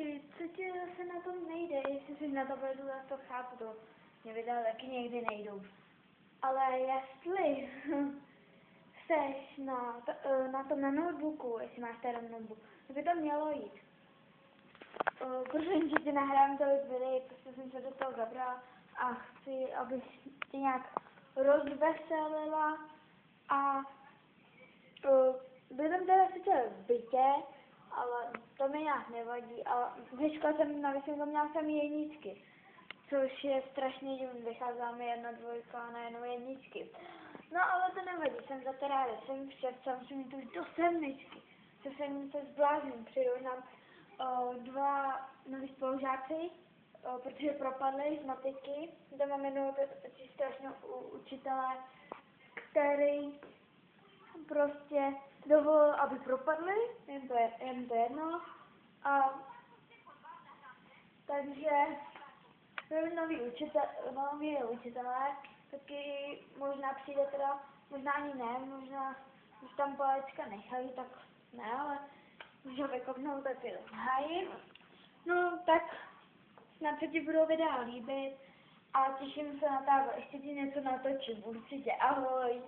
Počkej, co ti zase na tom nejde, jestli jsi na tabletu, tak to chápu, to mě videa taky někdy nejdou. Ale jestli seš na tom na notebooku, jestli máš tady notebook, tak by to mělo jít. Prosím, že ti nahrávám tolik videí, prostě jsem se do toho zabrala a chci, abych tě nějak rozveselila a bydlím teda sice v bytě, ale to mi nějak nevadí, ale vyšla jsem na vysvětlu, měla jsem jedničky, což je strašně divný, vycházela mi 1, 2 a najednou jedničky. No ale to nevadí, jsem za to ráda, jsem v šestce, musím mít už do 7, co jsem se zblázním, přijdou nám 2 noví spolužáci, protože propadli z matiky, kde máme jednou strašného učitele, který prostě dovolil, aby propadli, jen to jedno, a takže noví učitelé, taky možná přijde teda, možná ani ne, možná, když tam Palečka nechají, tak ne, ale když ho vykopnou, tak je to hájí. No, tak snad se ti budou videa líbit a těším se na to, ještě ti něco natočím, určitě, ahoj.